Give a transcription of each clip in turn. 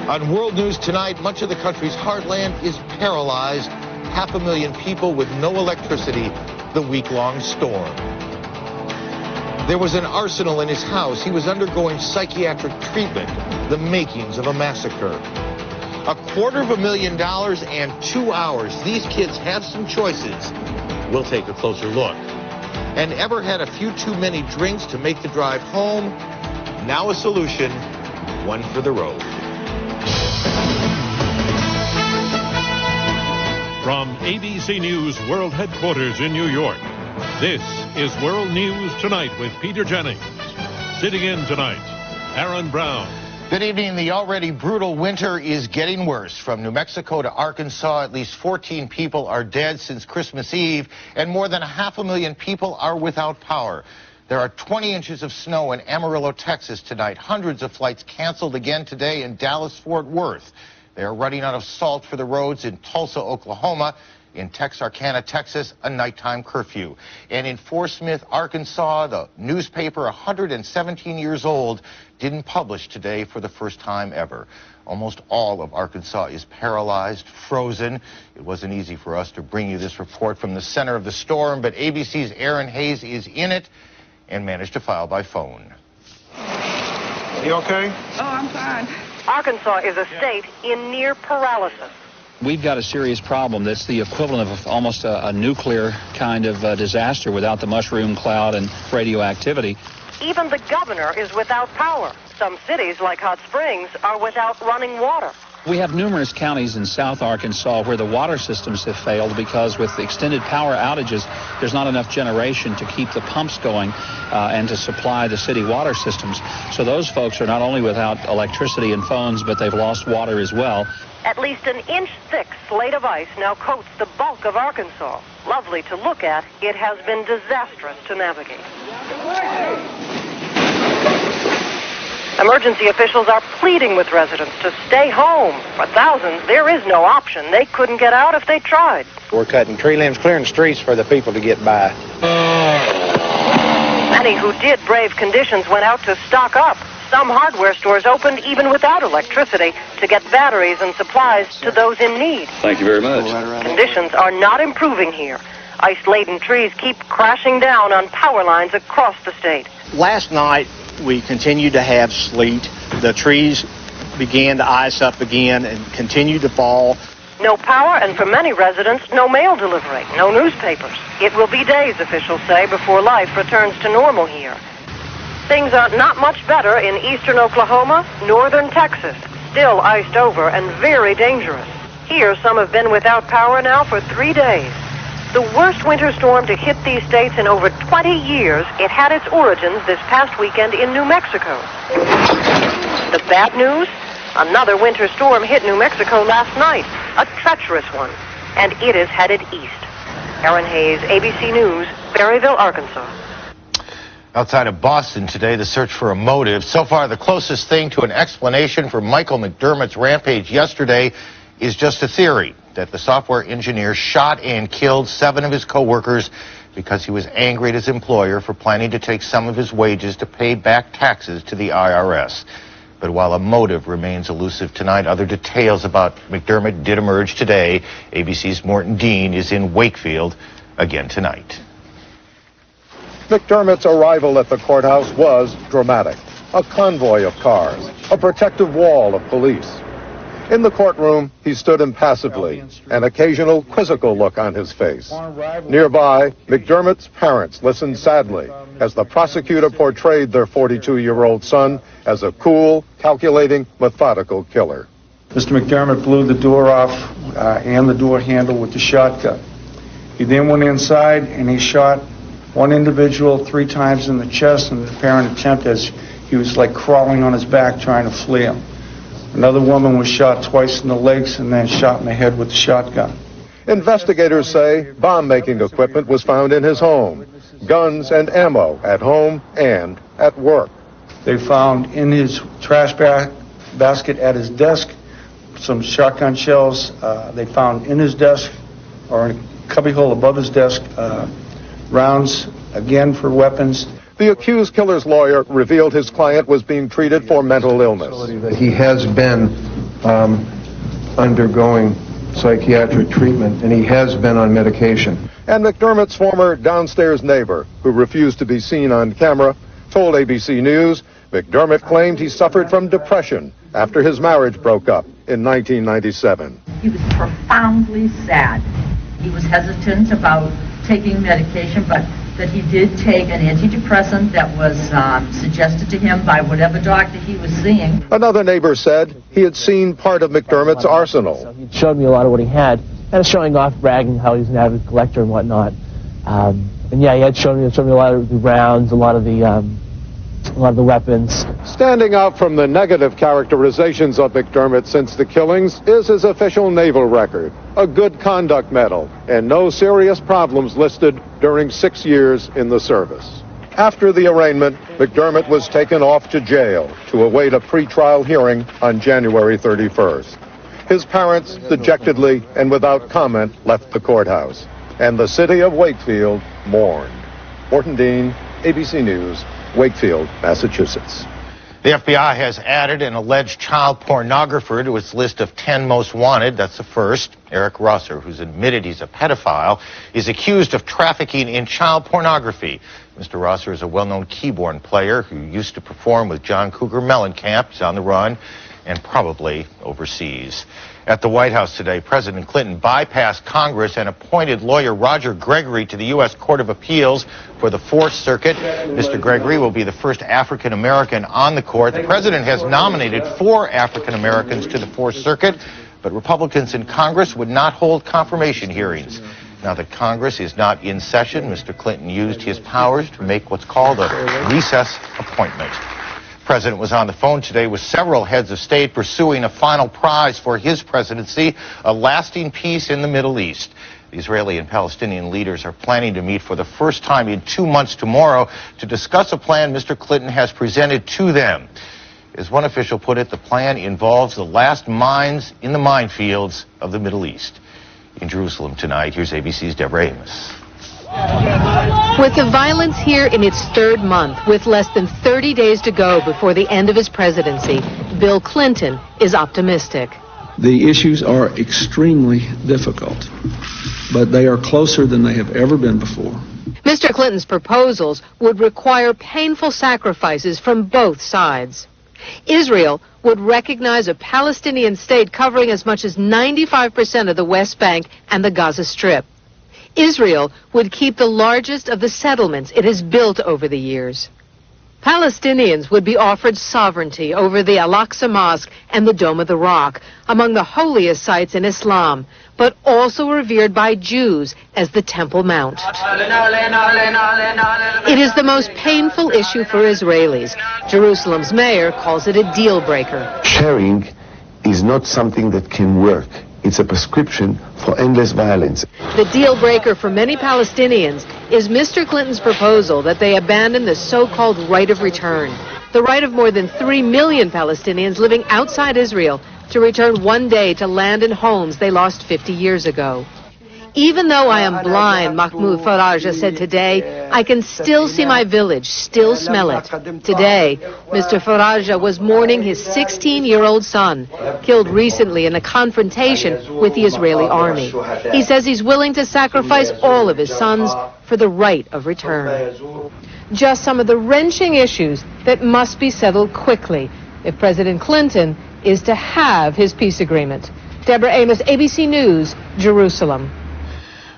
On World News tonight, much of the country's heartland is paralyzed. 500,000 people with no electricity, the week-long storm. There was an arsenal in his house. He was undergoing psychiatric treatment, the makings of a massacre. $250,000 and 2 hours. These kids have some choices. We'll take a closer look. And ever had a few too many drinks to make the drive home? Now a solution, one for the road. From ABC News World Headquarters in New York, this is World News Tonight with Peter Jennings. Sitting in tonight, Aaron Brown. Good evening. The already brutal winter is getting worse. From New Mexico to Arkansas, at least 14 people are dead since Christmas Eve, and more than 500,000 people are without power. There are 20 inches of snow in Amarillo, Texas tonight. Hundreds of flights canceled again today in Dallas-Fort Worth. They are running out of salt for the roads in Tulsa, Oklahoma. In Texarkana, Texas, a nighttime curfew. And in Fort Smith, Arkansas, the newspaper, 117 years old, didn't publish today for the first time ever. Almost all of Arkansas is paralyzed, frozen. It wasn't easy for us to bring you this report from the center of the storm, but ABC's Aaron Hayes is in it and managed to file by phone. You okay? Oh, I'm fine. Arkansas is a state in near paralysis. We've got a serious problem that's the equivalent of almost a nuclear kind of disaster without the mushroom cloud and radioactivity. Even the governor is without power. Some cities, like Hot Springs, are without running water. We have numerous counties in South Arkansas where the water systems have failed because with the extended power outages, there's not enough generation to keep the pumps going and to supply the city water systems. So those folks are not only without electricity and phones, but they've lost water as well. At least an inch-thick slate of ice now coats the bulk of Arkansas. Lovely to look at, it has been disastrous to navigate. Emergency officials are pleading with residents to stay home. For thousands, there is no option. They couldn't get out if they tried. We're cutting tree limbs, clearing streets for the people to get by. Many who did brave conditions went out to stock up. Some hardware stores opened even without electricity to get batteries and supplies to those in need. Thank you very much. Conditions are not improving here. Ice-laden trees keep crashing down on power lines across the state. Last night, we continued to have sleet. The trees began to ice up again and continued to fall. No power, and for many residents, no mail delivery, no newspapers. It will be days, officials say, before life returns to normal here. Things are not much better in eastern Oklahoma, northern Texas, still iced over and very dangerous. Here, some have been without power now for 3 days. The worst winter storm to hit these states in over 20 years, it had its origins this past weekend in New Mexico. The bad news? Another winter storm hit New Mexico last night, a treacherous one, and it is headed east. Aaron Hayes, ABC News, Berryville, Arkansas. Outside of Boston today, the search for a motive. So far, the closest thing to an explanation for Michael McDermott's rampage yesterday is just a theory that the software engineer shot and killed 7 of his co-workers because he was angry at his employer for planning to take some of his wages to pay back taxes to the IRS. But while a motive remains elusive tonight, other details about McDermott did emerge today. ABC's Morton Dean is in Wakefield again tonight. McDermott's arrival at the courthouse was dramatic. A convoy of cars, a protective wall of police. In the courtroom, he stood impassively, an occasional quizzical look on his face. Nearby, McDermott's parents listened sadly as the prosecutor portrayed their 42-year-old son as a cool, calculating, methodical killer. Mr. McDermott blew the door off and the door handle with the shotgun. He then went inside and he shot one individual 3 times in the chest in an apparent attempt as he was like crawling on his back trying to flee him. Another woman was shot twice in the legs and then shot in the head with the shotgun. Investigators say bomb-making equipment was found in his home, guns and ammo at home and at work. They found in his trash basket at his desk some shotgun shells. They found in his desk, or in a cubbyhole above his desk, rounds, again for weapons. The accused killer's lawyer revealed his client was being treated for mental illness. He has been undergoing psychiatric treatment, and he has been on medication. And McDermott's former downstairs neighbor, who refused to be seen on camera, told ABC News McDermott claimed he suffered from depression after his marriage broke up in 1997. He was profoundly sad. He was hesitant about taking medication, but that he did take an antidepressant that was suggested to him by whatever doctor he was seeing. Another neighbor said he had seen part of McDermott's arsenal. So he showed me a lot of what he had, kind of showing off, bragging how he's an avid collector and whatnot. And yeah, he had showed me a lot of the rounds, a lot of the weapons. Standing out from the negative characterizations of McDermott since the killings is his official naval record, a good conduct medal, and no serious problems listed during 6 years in the service. After the arraignment, McDermott was taken off to jail to await a pretrial hearing on January 31st. His parents, dejectedly and without comment, left the courthouse, and the city of Wakefield mourned. Morton Dean, ABC News, Wakefield, Massachusetts. The FBI has added an alleged child pornographer to its list of 10 most wanted. That's the first. Eric Rosser, who's admitted he's a pedophile, is accused of trafficking in child pornography. Mr. Rosser is a well-known keyboard player who used to perform with John Cougar Mellencamp. He's on the run and probably overseas. At the White House today, President Clinton bypassed Congress and appointed lawyer Roger Gregory to the U.S. Court of Appeals for the Fourth Circuit. Mr. Gregory will be the first African-American on the court. The president has nominated 4 African-Americans to the Fourth Circuit, but Republicans in Congress would not hold confirmation hearings. Now that Congress is not in session, Mr. Clinton used his powers to make what's called a recess appointment. The president was on the phone today with several heads of state pursuing a final prize for his presidency, a lasting peace in the Middle East. The Israeli and Palestinian leaders are planning to meet for the first time in 2 months tomorrow to discuss a plan Mr. Clinton has presented to them. As one official put it, the plan involves the last mines in the minefields of the Middle East. In Jerusalem tonight, here's ABC's Deborah Amos. With the violence here in its 3rd month, with less than 30 days to go before the end of his presidency, Bill Clinton is optimistic. The issues are extremely difficult, but they are closer than they have ever been before. Mr. Clinton's proposals would require painful sacrifices from both sides. Israel would recognize a Palestinian state covering as much as 95% of the West Bank and the Gaza Strip. Israel would keep the largest of the settlements it has built over the years. Palestinians would be offered sovereignty over the Al-Aqsa Mosque and the Dome of the Rock, among the holiest sites in Islam, but also revered by Jews as the Temple Mount. It is the most painful issue for Israelis. Jerusalem's mayor calls it a deal breaker. Sharing is not something that can work. It's a prescription for endless violence. The deal breaker for many Palestinians is Mr. Clinton's proposal that they abandon the so-called right of return, the right of more than 3 million Palestinians living outside Israel to return one day to land and homes they lost 50 years ago. Even though I am blind, Mahmoud Faraja said today, I can still see my village, still smell it. Today, Mr. Faraja was mourning his 16-year-old son, killed recently in a confrontation with the Israeli army. He says he's willing to sacrifice all of his sons for the right of return. Just some of the wrenching issues that must be settled quickly if President Clinton is to have his peace agreement. Deborah Amos, ABC News, Jerusalem.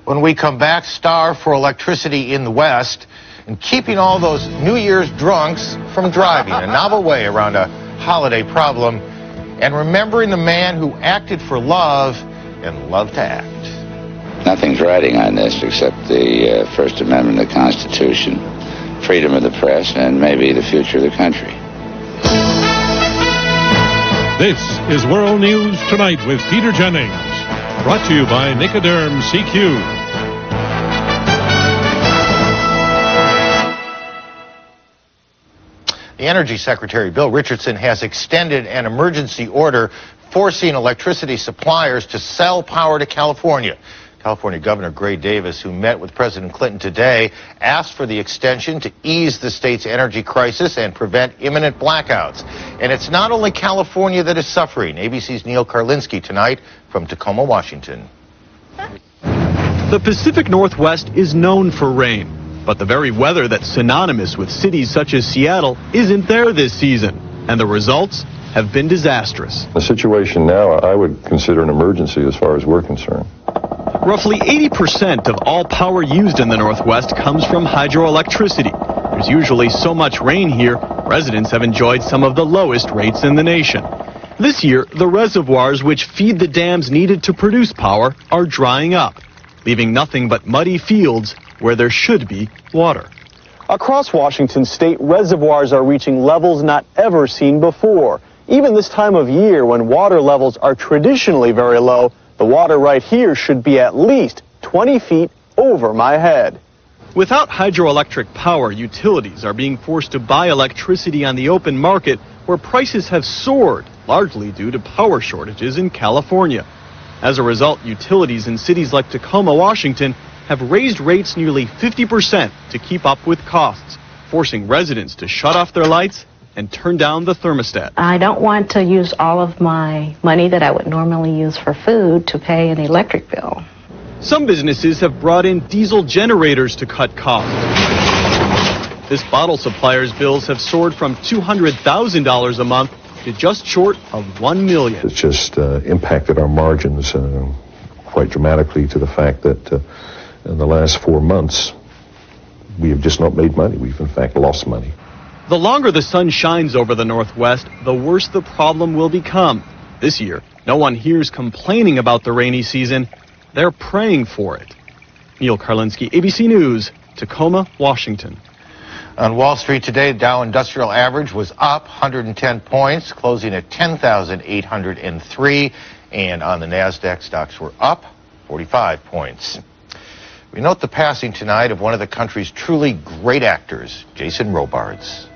When we come back, star for electricity in the West and keeping all those New Year's drunks from driving, a novel way around a holiday problem, and remembering the man who acted for love and loved to act. Nothing's riding on this except the First Amendment of the Constitution, freedom of the press, and maybe the future of the country. This is World News Tonight with Peter Jennings. Brought to you by Nicoderm CQ. The Energy Secretary, Bill Richardson, has extended an emergency order forcing electricity suppliers to sell power to California. California Governor Gray Davis, who met with President Clinton today, asked for the extension to ease the state's energy crisis and prevent imminent blackouts. And it's not only California that is suffering. ABC's Neil Karlinsky tonight from Tacoma, Washington. The Pacific Northwest is known for rain, but the very weather that's synonymous with cities such as Seattle isn't there this season, and the results have been disastrous. The situation now I would consider an emergency as far as we're concerned. Roughly 80% of all power used in the Northwest comes from hydroelectricity. There's usually so much rain here, residents have enjoyed some of the lowest rates in the nation. This year, the reservoirs which feed the dams needed to produce power are drying up, leaving nothing but muddy fields where there should be water. Across Washington state, reservoirs are reaching levels not ever seen before. Even this time of year, when water levels are traditionally very low, the water right here should be at least 20 feet over my head. Without hydroelectric power, utilities are being forced to buy electricity on the open market, where prices have soared, largely due to power shortages in California. As a result, utilities in cities like Tacoma, Washington, have raised rates nearly 50% to keep up with costs, forcing residents to shut off their lights and turn down the thermostat. I don't want to use all of my money that I would normally use for food to pay an electric bill. Some businesses have brought in diesel generators to cut costs. This bottle supplier's bills have soared from $200,000 a month to just short of $1 million. It's just impacted our margins quite dramatically, to the fact that in the last 4 months, we have just not made money. We've in fact lost money. The longer the sun shines over the Northwest, the worse the problem will become. This year, no one here's complaining about the rainy season. They're praying for it. Neil Karlinsky, ABC News, Tacoma, Washington. On Wall Street today, the Dow Industrial Average was up 110 points, closing at 10,803. And on the NASDAQ, stocks were up 45 points. We note the passing tonight of one of the country's truly great actors, Jason Robards.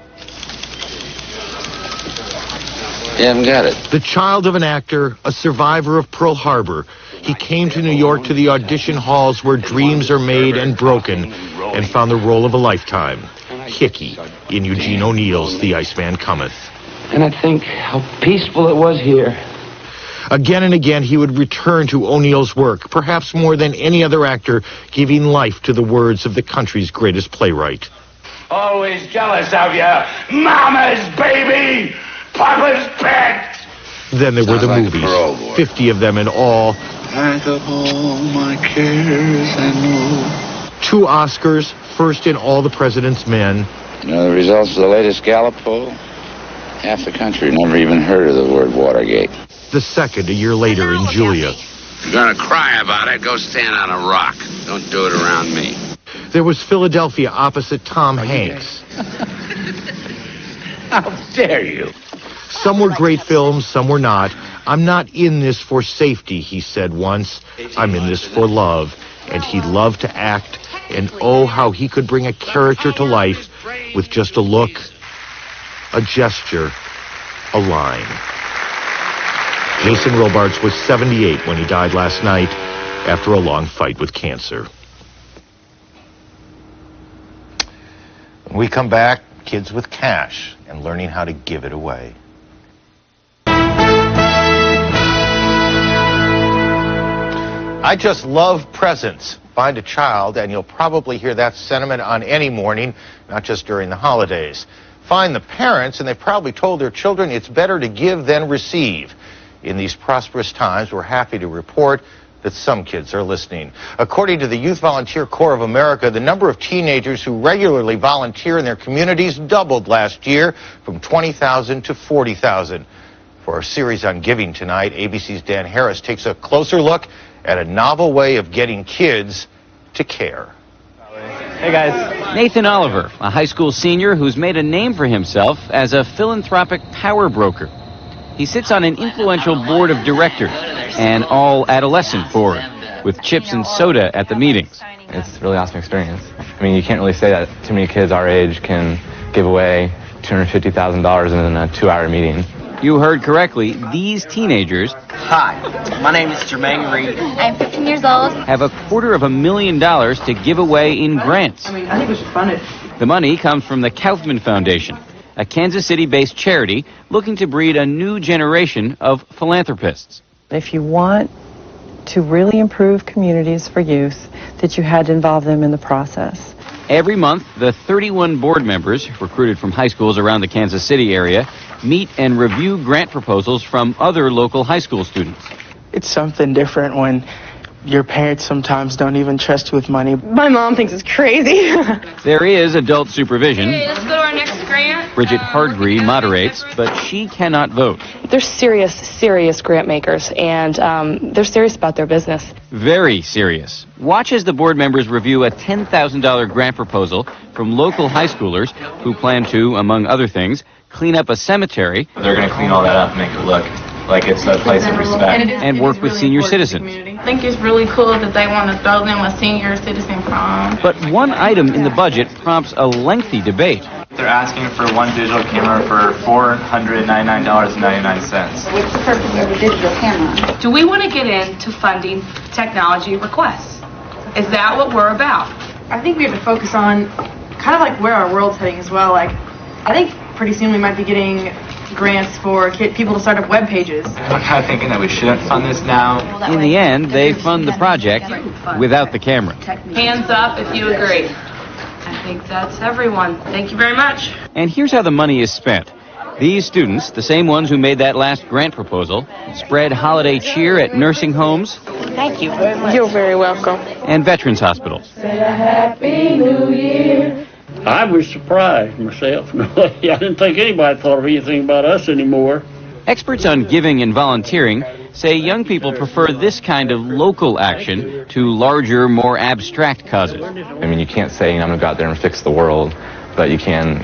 You haven't got it. The child of an actor, a survivor of Pearl Harbor, he came to New York to the audition halls where dreams are made and broken, and found the role of a lifetime, Hickey, in Eugene O'Neill's The Iceman Cometh. And I think how peaceful it was here. Again and again, he would return to O'Neill's work, perhaps more than any other actor, giving life to the words of the country's greatest playwright. Always jealous of you. Mama's baby! Papa's pet! Then there were the movies, 50 of them in all. I got all my cares and more. 2 Oscars, first in All the President's Men. You know the results of the latest Gallup poll? Half the country never even heard of the word Watergate. The second a year later in Julia. If you're gonna cry about it, go stand on a rock. Don't do it around me. There was Philadelphia opposite Tom Hanks. How dare you? Some were great films, some were not. I'm not in this for safety, he said once. I'm in this for love. And he loved to act, and oh, how he could bring a character to life with just a look, a gesture, a line. Jason Robards was 78 when he died last night after a long fight with cancer. When we come back, kids with cash and learning how to give it away. I just love presents. Find a child, and you'll probably hear that sentiment on any morning, not just during the holidays. Find the parents, and they've probably told their children it's better to give than receive. In these prosperous times, we're happy to report that some kids are listening. According to the Youth Volunteer Corps of America, the number of teenagers who regularly volunteer in their communities doubled last year from 20,000 to 40,000. For our series on giving tonight, ABC's Dan Harris takes a closer look at a novel way of getting kids to care. Hey guys. Nathan Oliver, a high school senior who's made a name for himself as a philanthropic power broker. He sits on an influential board of directors, an all-adolescent board, with chips and soda at the meetings. It's a really awesome experience. I mean, you can't really say that too many kids our age can give away $250,000 in a 2-hour meeting. You heard correctly. These teenagers Hi, my name is Jermaine Reed. I'm 15 years old. have $250,000 to give away in grants. I think we should fund it. The money comes from the Kaufman Foundation, a Kansas City-based charity looking to breed a new generation of philanthropists. If you want to really improve communities for youth, that you had to involve them in the process. Every month, the 31 board members, recruited from high schools around the Kansas City area, meet and review grant proposals from other local high school students. It's something different when your parents sometimes don't even trust you with money. My mom thinks it's crazy. There is adult supervision. Okay, let's go to our next grant. Bridget Hardgree moderates, but she cannot vote. They're serious grant makers, and they're serious about their business. Very serious. Watch as the board members review a $10,000 grant proposal from local high schoolers who plan to, among other things, clean up a cemetery. They're going to clean all that up and make it look like it's a place of respect. And work with senior citizens. I think it's really cool that they want to throw them a senior citizen prom. But one item in the budget prompts a lengthy debate. They're asking for one digital camera for $499.99. What's the purpose of a digital camera? Do we want to get into funding technology requests? Is that what we're about? I think we have to focus on kind of like where our world's heading as well. Like, I think pretty soon we might be getting grants for people to start up web pages. I'm kind of thinking that we shouldn't fund this now. In the end, they fund the project without the camera. Hands up if you agree. I think that's everyone. Thank you very much. And here's how the money is spent. These students, the same ones who made that last grant proposal, spread holiday cheer at nursing homes. Thank you very much. You're very welcome. And veterans hospitals. Happy New Year. I was surprised myself. I didn't think anybody thought of anything about us anymore. Experts on giving and volunteering say young people prefer this kind of local action to larger, more abstract causes. I mean, you can't say, I'm going to go out there and fix the world, but you can,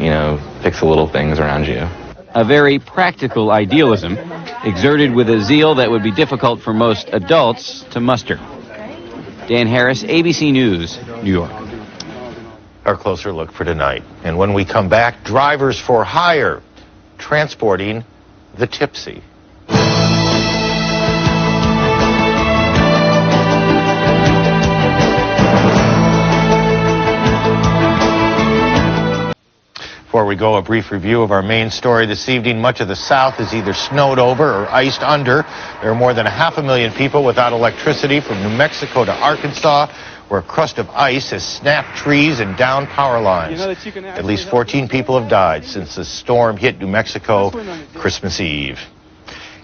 fix the little things around you. A very practical idealism exerted with a zeal that would be difficult for most adults to muster. Dan Harris, ABC News, New York. Our closer look for tonight. And when we come back, drivers for hire transporting the tipsy. Before we go, a brief review of our main story this evening. Much of the South is either snowed over or iced under. There are more than 500,000 people without electricity from New Mexico to Arkansas, where a crust of ice has snapped trees and downed power lines. At least 14 people have died since the storm hit New Mexico Christmas Eve.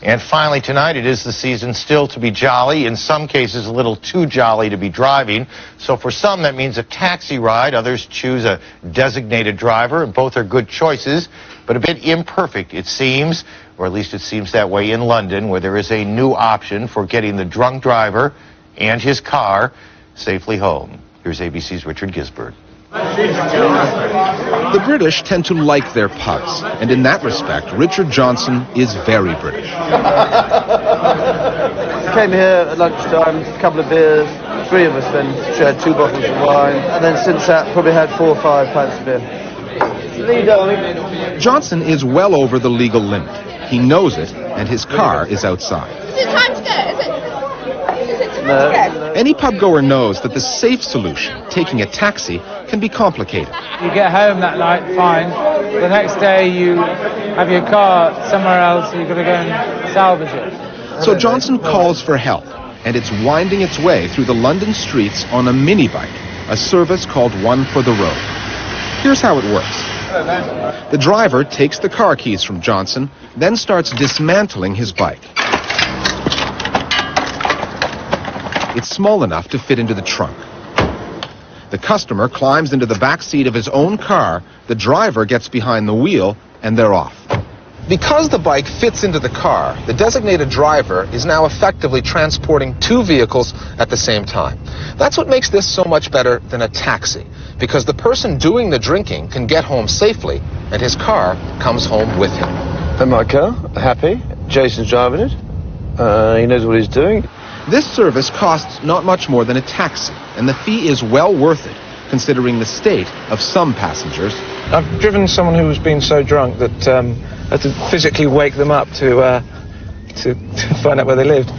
And finally tonight, it is the season still to be jolly, in some cases a little too jolly to be driving. So for some that means a taxi ride, others choose a designated driver, and both are good choices, but a bit imperfect it seems, or at least it seems that way in London, where there is a new option for getting the drunk driver and his car safely home. Here's ABC's Richard Gisbert. The British tend to like their pubs, and in that respect, Richard Johnson is very British. Came here at lunchtime, a couple of beers, three of us then shared 2 bottles of wine, and then since that probably had 4 or 5 pints of beer. Lee, darling. Johnson is well over the legal limit. He knows it, and his car is outside. Is it time to go? Is it? Any pub-goer knows that the safe solution, taking a taxi, can be complicated. You get home that night, fine. The next day you have your car somewhere else, you've got to go and salvage it. So Johnson calls for help, and it's winding its way through the London streets on a mini bike, a service called One for the Road. Here's how it works. The driver takes the car keys from Johnson, then starts dismantling his bike. It's small enough to fit into the trunk. The customer climbs into the back seat of his own car, the driver gets behind the wheel, and they're off. Because the bike fits into the car, the designated driver is now effectively transporting 2 vehicles at the same time. That's what makes this so much better than a taxi, because the person doing the drinking can get home safely, and his car comes home with him. And my car, happy. Jason's driving it. He knows what he's doing. This service costs not much more than a taxi, and the fee is well worth it, considering the state of some passengers. I've driven someone who's been so drunk that had to physically wake them up to find out where they lived.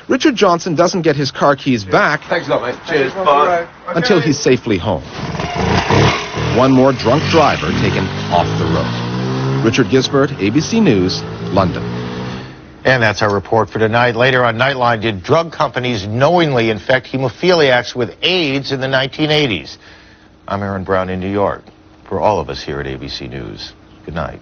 Richard Johnson doesn't get his car keys back Thanks a lot, mate. Cheers. Bye. until he's safely home. One more drunk driver taken off the road. Richard Gisbert, ABC News, London. And that's our report for tonight. Later on Nightline, did drug companies knowingly infect hemophiliacs with AIDS in the 1980s? I'm Aaron Brown in New York. For all of us here at ABC News, good night.